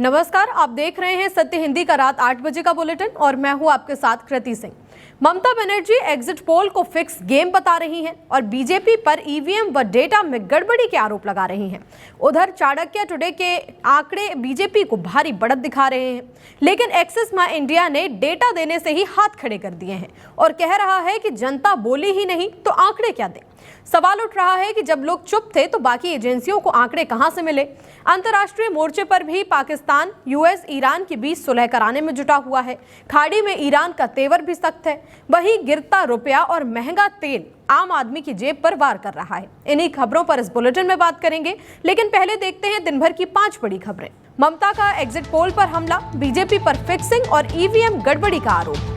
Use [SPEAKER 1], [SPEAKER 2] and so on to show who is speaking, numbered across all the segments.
[SPEAKER 1] नमस्कार, आप देख रहे हैं सत्य हिंदी का रात 8 बजे का बुलेटिन और मैं हूं आपके साथ कृति सिंह। ममता बनर्जी एग्जिट पोल को फिक्स गेम बता रही हैं और बीजेपी पर ईवीएम व डेटा में गड़बड़ी के आरोप लगा रही हैं। उधर चाणक्य टुडे के आंकड़े बीजेपी को भारी बढ़त दिखा रहे हैं, लेकिन एक्सिस माई इंडिया ने डेटा देने से ही हाथ खड़े कर दिए हैं और कह रहा है कि जनता बोली ही नहीं तो आंकड़े क्या दें। सवाल उठ रहा है कि जब लोग चुप थे तो बाकी एजेंसियों को आंकड़े कहां से मिले। अंतर्राष्ट्रीय मोर्चे पर भी पाकिस्तान, यूएस, ईरान के बीच सुलह कराने में जुटा हुआ है। खाड़ी में ईरान का तेवर भी सख्त है। वहीं गिरता रुपया और महंगा तेल आम आदमी की जेब पर वार कर रहा है। इन्हीं खबरों पर इस बुलेटिन में बात करेंगे, लेकिन पहले देखते हैं दिन भर की 5 बड़ी खबरें। ममता का एग्जिट पोल पर हमला, बीजेपी पर फिक्सिंग और ईवीएम गड़बड़ी का आरोप।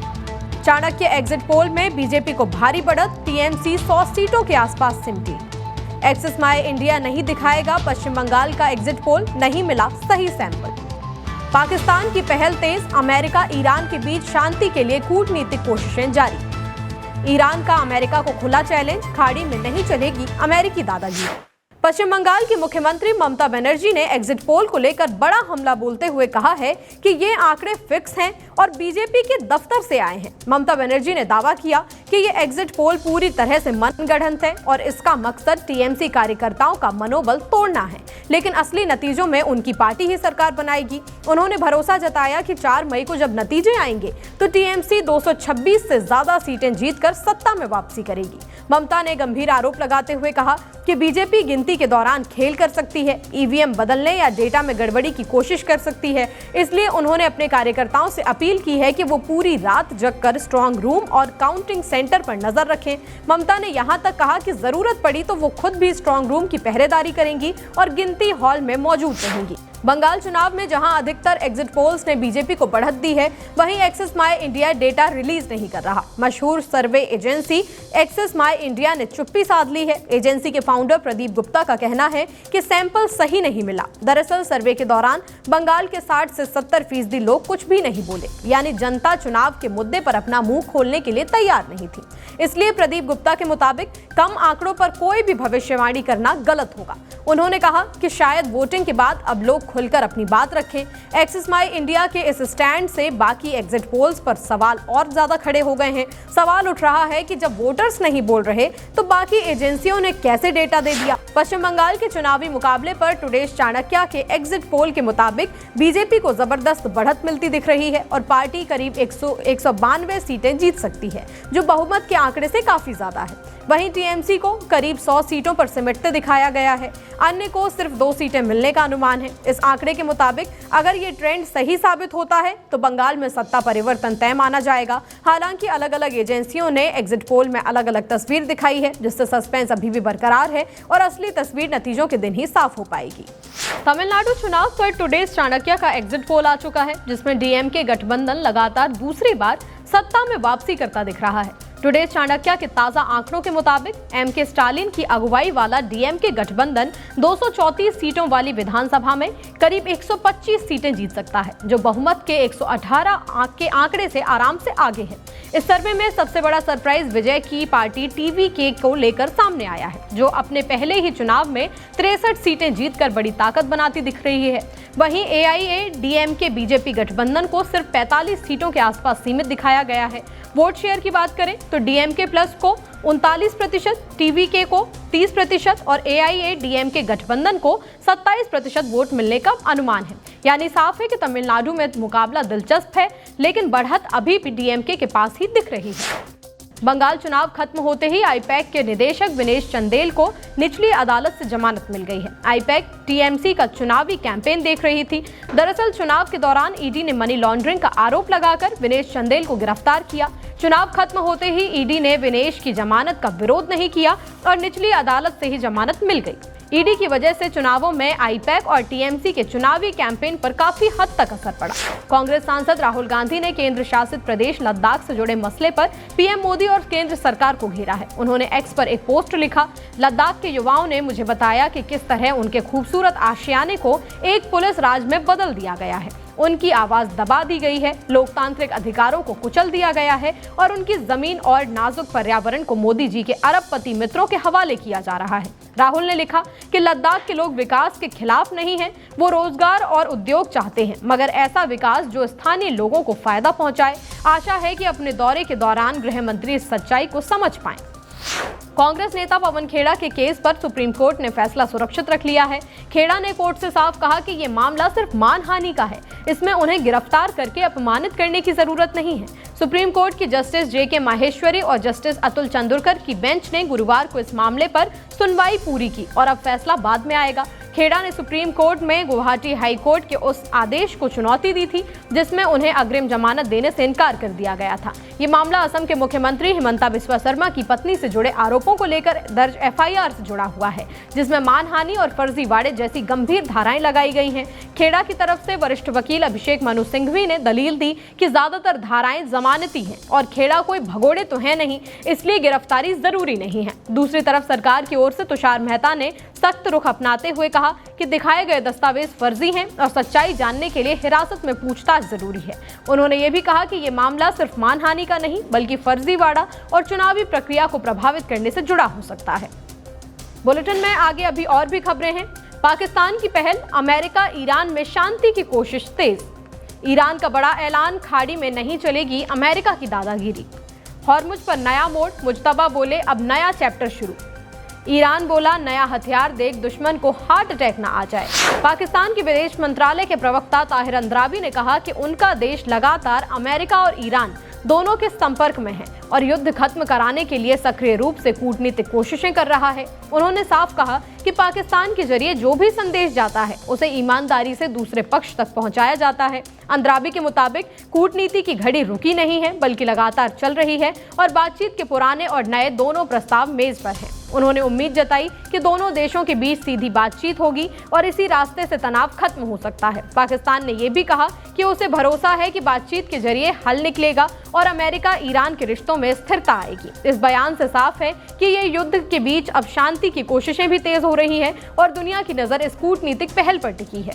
[SPEAKER 1] चाणक्य एग्जिट पोल में बीजेपी को भारी बढ़त, टीएमसी 100 सीटों के आसपास सिमटी। एक्सिस माई इंडिया नहीं दिखाएगा पश्चिम बंगाल का एग्जिट पोल, नहीं मिला सही सैंपल। पाकिस्तान की पहल तेज, अमेरिका ईरान के बीच शांति के लिए कूटनीतिक कोशिशें जारी। ईरान का अमेरिका को खुला चैलेंज, खाड़ी में नहीं चलेगी अमेरिकी दादागिरी। पश्चिम बंगाल की मुख्यमंत्री ममता बनर्जी ने एग्जिट पोल को लेकर बड़ा हमला बोलते हुए कहा है कि ये आंकड़े फिक्स हैं और बीजेपी के दफ्तर से आए हैं। ममता बनर्जी ने दावा किया कि ये एग्जिट पोल पूरी तरह से मनगढ़ंत है और इसका मकसद टीएमसी कार्यकर्ताओं का मनोबल तोड़ना है, लेकिन असली नतीजों में उनकी पार्टी ही सरकार बनाएगी। उन्होंने भरोसा जताया कि 4 मई को जब नतीजे आएंगे तो टीएमसी 226 से ज्यादा सीटें जीतकर सत्ता में वापसी करेगी। ममता ने गंभीर आरोप लगाते हुए कहा कि बीजेपी गिनती के दौरान खेल कर सकती है, ईवीएम बदलने या डेटा में गड़बड़ी की कोशिश कर सकती है। इसलिए उन्होंने अपने कार्यकर्ताओं से अपील की है कि वो पूरी रात जगकर स्ट्रांग रूम और काउंटिंग सेंटर पर नजर रखें। ममता ने यहां तक कहा कि जरूरत पड़ी तो वो खुद भी स्ट्रांग रूम की पहरेदारी करेंगी और गिनती हॉल में मौजूद रहेंगी। बंगाल चुनाव में जहां अधिकतर एग्जिट पोल्स ने बीजेपी को बढ़त दी है, वहीं एक्सिस माई इंडिया डेटा रिलीज नहीं कर रहा। मशहूर सर्वे एजेंसी एक्सिस माई इंडिया ने चुप्पी साध ली है। एजेंसी के फाउंडर प्रदीप गुप्ता का कहना है कि सैंपल सही नहीं मिला। दरअसल सर्वे के दौरान बंगाल के 60 से 70% लोग कुछ भी नहीं बोले, यानी जनता चुनाव के मुद्दे पर अपना मुंह खोलने के लिए तैयार नहीं थी। इसलिए प्रदीप गुप्ता के मुताबिक कम आंकड़ों पर कोई भी भविष्यवाणी करना गलत होगा। उन्होंने कहा कि शायद वोटिंग के बाद अब लोग खुलकर अपनी बात रखें। एक्सिस माई इंडिया के इस स्टैंड से बाकी एग्जिट पोल्स पर सवाल और ज्यादा खड़े हो गए हैं। सवाल उठ रहा है कि जब वोटर्स नहीं बोल रहे तो बाकी एजेंसियों ने कैसे डेटा दे दिया। पश्चिम बंगाल के चुनावी मुकाबले पर टुडेस चाणक्य के एग्जिट पोल के मुताबिक बीजेपी को जबरदस्त बढ़त मिलती दिख रही है और पार्टी करीब 192 सीटें जीत सकती है, जो बहुमत के आंकड़े से काफी ज्यादा है। वहीं टीएमसी को करीब 100 सीटों पर सिमटते दिखाया गया है। अन्य को सिर्फ 2 सीटें मिलने का अनुमान है। इस आंकड़े के मुताबिक अगर ये ट्रेंड सही साबित होता है तो बंगाल में सत्ता परिवर्तन तय माना जाएगा। हालांकि अलग अलग एजेंसियों ने एग्जिट पोल में अलग अलग तस्वीर दिखाई है, जिससे सस्पेंस अभी भी बरकरार है और असली तस्वीर नतीजों के दिन ही साफ हो पाएगी। तमिलनाडु चुनाव पर टुडेस चाणक्य का एग्जिट पोल आ चुका है, जिसमें डीएमके गठबंधन लगातार दूसरी बार सत्ता में वापसी करता दिख रहा है। टुडेस चाणक्य के ताजा आंकड़ों के मुताबिक एमके स्टालिन की अगुवाई वाला डीएमके गठबंधन 234 सीटों वाली विधानसभा में करीब 125 सीटें जीत सकता है, जो बहुमत के 118 के आंकड़े से आराम से आगे है। इस सर्वे में सबसे बड़ा सरप्राइज विजय की पार्टी टीवीके को लेकर सामने आया है, जो अपने पहले ही चुनाव में 63 सीटें जीतकर बड़ी ताकत बनाती दिख रही है। वहीं एआईएडीएमके बीजेपी गठबंधन को सिर्फ 45 सीटों के आसपास सीमित दिखाया गया है। वोट शेयर की बात करें तो डीएमके प्लस को 39%, टीवीके को 30% और एआईएडीएमके गठबंधन को 27% वोट मिलने का अनुमान है। यानी साफ है कि तमिलनाडु में मुकाबला दिलचस्प है, लेकिन बढ़त अभी भी डीएमके के पास ही दिख रही है। बंगाल चुनाव खत्म होते ही आईपैक के निदेशक विनेश चंदेल को निचली अदालत से जमानत मिल गई है। आईपैक टीएमसी का चुनावी कैंपेन देख रही थी। दरअसल चुनाव के दौरान ईडी ने मनी लॉन्ड्रिंग का आरोप लगाकर विनेश चंदेल को गिरफ्तार किया। चुनाव खत्म होते ही ईडी ने विनेश की जमानत का विरोध नहीं किया और निचली अदालत से ही जमानत मिल गई। ईडी की वजह से चुनावों में आईपैक और टीएमसी के चुनावी कैंपेन पर काफी हद तक असर पड़ा। कांग्रेस सांसद राहुल गांधी ने केंद्र शासित प्रदेश लद्दाख से जुड़े मसले पर पीएम मोदी और केंद्र सरकार को घेरा है। उन्होंने एक्स पर एक पोस्ट लिखा, लद्दाख के युवाओं ने मुझे बताया कि किस तरह उनके खूबसूरत आशियाने को एक पुलिस राज में बदल दिया गया है। उनकी आवाज दबा दी गई है, लोकतांत्रिक अधिकारों को कुचल दिया गया है और उनकी जमीन और नाजुक पर्यावरण को मोदी जी के अरबपति मित्रों के हवाले किया जा रहा है। राहुल ने लिखा कि लद्दाख के लोग विकास के खिलाफ नहीं हैं, वो रोजगार और उद्योग चाहते हैं, मगर ऐसा विकास जो स्थानीय लोगों को फायदा पहुंचाए। आशा है कि अपने दौरे के दौरान गृह मंत्री इस सच्चाई को समझ पाएं। कांग्रेस नेता पवन खेड़ा के केस पर सुप्रीम कोर्ट ने फैसला सुरक्षित रख लिया है। खेड़ा ने कोर्ट से साफ कहा कि ये मामला सिर्फ मानहानि का है, इसमें उन्हें गिरफ्तार करके अपमानित करने की जरूरत नहीं है। सुप्रीम कोर्ट की जस्टिस जे.के. माहेश्वरी और जस्टिस अतुल चंदोरकर की बेंच ने गुरुवार को इस मामले पर सुनवाई पूरी की और अब फैसला बाद में आएगा। खेड़ा ने सुप्रीम कोर्ट में गुवाहाटी हाई कोर्ट के उस आदेश को चुनौती दी थी जिसमें उन्हें अग्रिम जमानत देने से इनकार कर दिया गया था। ये मामला असम के मुख्यमंत्री हिमंता बिस्वा शर्मा की पत्नी से जुड़े आरोपों को लेकर दर्ज एफआईआर से जुड़ा हुआ है, जिसमें मानहानि और फर्जीवाड़े जैसी गंभीर धाराएं लगाई गई हैं। खेड़ा की तरफ से वरिष्ठ वकील अभिषेक मनु सिंघवी ने दलील दी कि ज्यादातर धाराएं जमानती हैं और खेड़ा कोई भगोड़े तो है नहीं, इसलिए गिरफ्तारी जरूरी नहीं है। दूसरी तरफ सरकार की ओर से तुषार मेहता ने सख्त रुख अपनाते हुए कहा कि दिखाए गए दस्तावेज फर्जी हैं और सच्चाई जानने के लिए हिरासत में पूछताछ जरूरी है। उन्होंने ये भी कहा कि ये मामला सिर्फ मानहानि का नहीं बल्कि फर्जीवाड़ा और चुनावी प्रक्रिया को प्रभावित करने से जुड़ा हो सकता है। बुलेटिन में आगे अभी और भी खबरें हैं। पाकिस्तान की पहल, अमेरिका ईरान में शांति की कोशिश तेज। ईरान का बड़ा ऐलान, खाड़ी में नहीं चलेगी अमेरिका की दादागिरी। हॉर्मुज पर नया मोड़, मुज्तबा बोले अब नया चैप्टर शुरू। ईरान बोला नया हथियार देख दुश्मन को हार्ट अटैक न आ जाए। पाकिस्तान के विदेश मंत्रालय के प्रवक्ता ताहिर अंद्राबी ने कहा कि उनका देश लगातार अमेरिका और ईरान दोनों के संपर्क में है और युद्ध खत्म कराने के लिए सक्रिय रूप से कूटनीतिक कोशिशें कर रहा है। उन्होंने साफ कहा कि पाकिस्तान के जरिए जो भी संदेश जाता है उसे ईमानदारी से दूसरे पक्ष तक पहुंचाया जाता है। अंद्राबी के मुताबिक कूटनीति की घड़ी रुकी नहीं है बल्कि लगातार चल रही है और बातचीत के पुराने और नए दोनों प्रस्ताव मेज पर हैं। उन्होंने उम्मीद जताई कि दोनों देशों के बीच सीधी बातचीत होगी और इसी रास्ते से तनाव खत्म हो सकता है। पाकिस्तान ने यह भी कहा कि उसे भरोसा है कि बातचीत के जरिए हल निकलेगा और अमेरिका ईरान के रिश्तों में स्थिरता आएगी। इस बयान से साफ है कि ये युद्ध के बीच अब शांति की कोशिशें भी तेज हो रही हैं और दुनिया की नजर इस कूटनीतिक पहल पर टिकी है।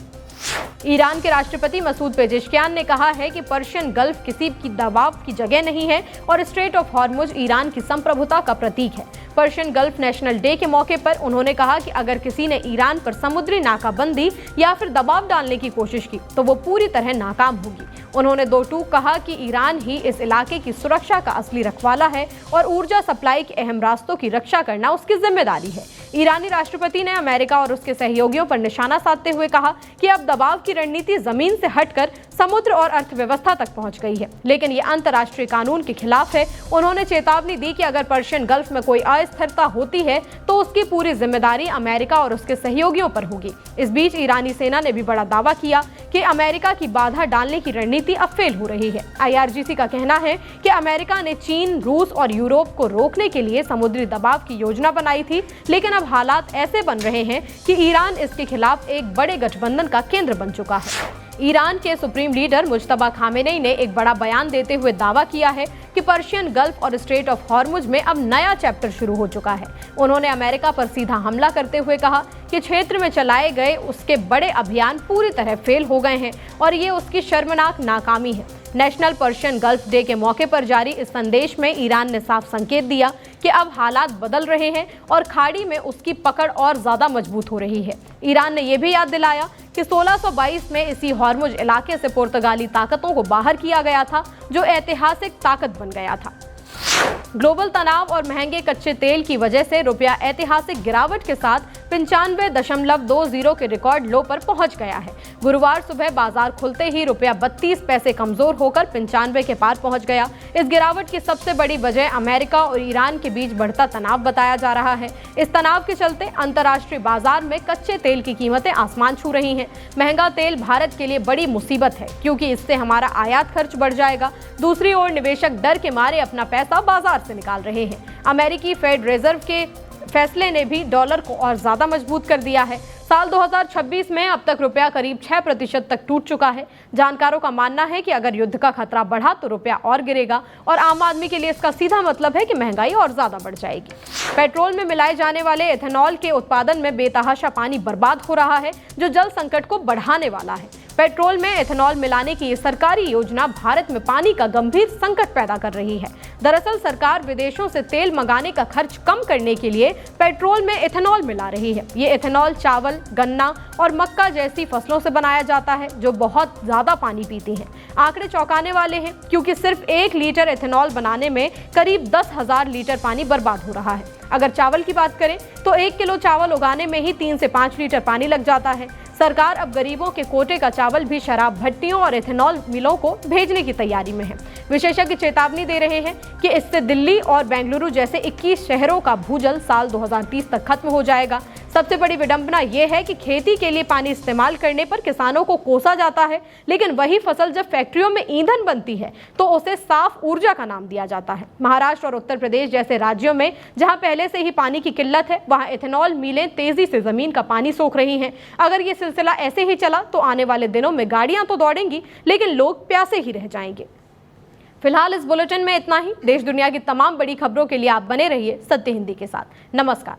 [SPEAKER 1] ईरान के राष्ट्रपति मसूद पेजेश्कियान ने कहा है कि पर्शियन गल्फ किसी की दबाव की जगह नहीं है और स्ट्रेट ऑफ हॉर्मुज ईरान की संप्रभुता का प्रतीक है। पर्शियन गल्फ नेशनल डे के मौके पर उन्होंने कहा कि अगर किसी ने ईरान पर समुद्री नाकाबंदी या फिर दबाव डालने की कोशिश की तो वो पूरी तरह नाकाम होगी। उन्होंने दो टूक कहा कि ईरान ही इस इलाके की सुरक्षा का असली रखवाला है और ऊर्जा सप्लाई के अहम रास्तों की रक्षा करना उसकी जिम्मेदारी है। ईरानी राष्ट्रपति ने अमेरिका और उसके सहयोगियों पर निशाना साधते हुए कहा कि अब दबाव की रणनीति जमीन से हटकर समुद्र और अर्थव्यवस्था तक पहुंच गई है, लेकिन ये अंतर्राष्ट्रीय कानून के खिलाफ है। उन्होंने चेतावनी दी कि अगर पर्शियन गल्फ में कोई अस्थिरता होती है तो उसकी पूरी जिम्मेदारी अमेरिका और उसके सहयोगियों पर होगी। इस बीच ईरानी सेना ने भी बड़ा दावा किया कि अमेरिका की बाधा डालने की रणनीति अब फेल हो रही है। IRGC का कहना है कि अमेरिका ने चीन, रूस और यूरोप को रोकने के लिए समुद्री दबाव की योजना बनाई थी, लेकिन अब हालात ऐसे बन रहे हैं कि ईरान इसके खिलाफ एक बड़े गठबंधन का केंद्र बन चुका है। ईरान के सुप्रीम लीडर मुज्तबा खामेनेई ने एक बड़ा बयान देते हुए दावा किया है कि पर्शियन गल्फ और स्ट्रेट ऑफ हॉर्मुज में अब नया चैप्टर शुरू हो चुका है। उन्होंने अमेरिका पर सीधा हमला करते हुए कहा कि क्षेत्र में चलाए गए उसके बड़े अभियान पूरी तरह फेल हो गए हैं और ये उसकी शर्मनाक नाकामी है। नेशनल पर्शियन गल्फ डे के मौके पर जारी इस संदेश में ईरान ने साफ संकेत दिया कि अब हालात बदल रहे हैं और खाड़ी में उसकी पकड़ और ज्यादा मजबूत हो रही है। ईरान ने यह भी याद दिलाया कि 1622 में इसी हॉर्मुज इलाके से पुर्तगाली ताकतों को बाहर किया गया था, जो ऐतिहासिक ताकत बन गया था। ग्लोबल तनाव और महंगे कच्चे तेल की वजह से रुपया ऐतिहासिक गिरावट के साथ 95.20 के रिकॉर्ड लो पर पहुंच गया है। गुरुवार सुबह बाजार खुलते ही रुपया 32 पैसे कमजोर होकर 95 के पार पहुंच गया। इस गिरावट की सबसे बड़ी वजह अमेरिका और ईरान के बीच बढ़ता तनाव बताया जा रहा है। इस तनाव के चलते अंतर्राष्ट्रीय बाजार में कच्चे तेल की कीमतें आसमान छू रही हैं। महंगा तेल भारत के लिए बड़ी मुसीबत है क्योंकि इससे हमारा आयात खर्च बढ़ जाएगा। दूसरी ओर निवेशक डर के मारे अपना पैसा बाजार से निकाल रहे हैं। अमेरिकी फेड रिजर्व के फैसले ने भी डॉलर को और ज्यादा मजबूत कर दिया है। साल 2026 में अब तक रुपया करीब 6% तक टूट चुका है। जानकारों का मानना है कि अगर युद्ध का खतरा बढ़ा तो रुपया और गिरेगा और आम आदमी के लिए इसका सीधा मतलब है कि महंगाई और ज्यादा बढ़ जाएगी। पेट्रोल में मिलाए जाने वाले एथेनॉल के उत्पादन में बेतहाशा पानी बर्बाद हो रहा है, जो जल संकट को बढ़ाने वाला है। पेट्रोल में एथेनॉल मिलाने की ये सरकारी योजना भारत में पानी का गंभीर संकट पैदा कर रही है। दरअसल सरकार विदेशों से तेल मंगाने का खर्च कम करने के लिए पेट्रोल में एथेनॉल मिला रही है। ये एथेनॉल चावल, गन्ना और मक्का जैसी फसलों से बनाया जाता है जो बहुत ज्यादा पानी पीती हैं। आंकड़े चौंकाने वाले हैं क्योंकि सिर्फ 1 लीटर एथेनॉल बनाने में करीब 10,000 लीटर पानी बर्बाद हो रहा है। अगर चावल की बात करें तो 1 किलो चावल उगाने में ही 3 से 5 लीटर पानी लग जाता है। सरकार अब गरीबों के कोटे का चावल भी शराब भट्टियों और एथेनॉल मिलों को भेजने की तैयारी में है। विशेषज्ञ चेतावनी दे रहे हैं कि इससे दिल्ली और बेंगलुरु जैसे 21 शहरों का भूजल साल 2030 तक खत्म हो जाएगा। सबसे बड़ी विडंबना यह है कि खेती के लिए पानी इस्तेमाल करने पर किसानों को कोसा जाता है, लेकिन वही फसल जब फैक्ट्रियों में ईंधन बनती है तो उसे साफ ऊर्जा का नाम दिया जाता है। महाराष्ट्र और उत्तर प्रदेश जैसे राज्यों में जहां पहले से ही पानी की किल्लत है, वहां एथेनॉल मिलें तेजी से जमीन का पानी सोख रही हैं। अगर ये सिलसिला ऐसे ही चला तो आने वाले दिनों में गाड़ियां तो दौड़ेंगी लेकिन लोग प्यासे ही रह जाएंगे। फिलहाल इस बुलेटिन में इतना ही। देश दुनिया की तमाम बड़ी खबरों के लिए आप बने रहिए सत्य हिंदी के साथ। नमस्कार।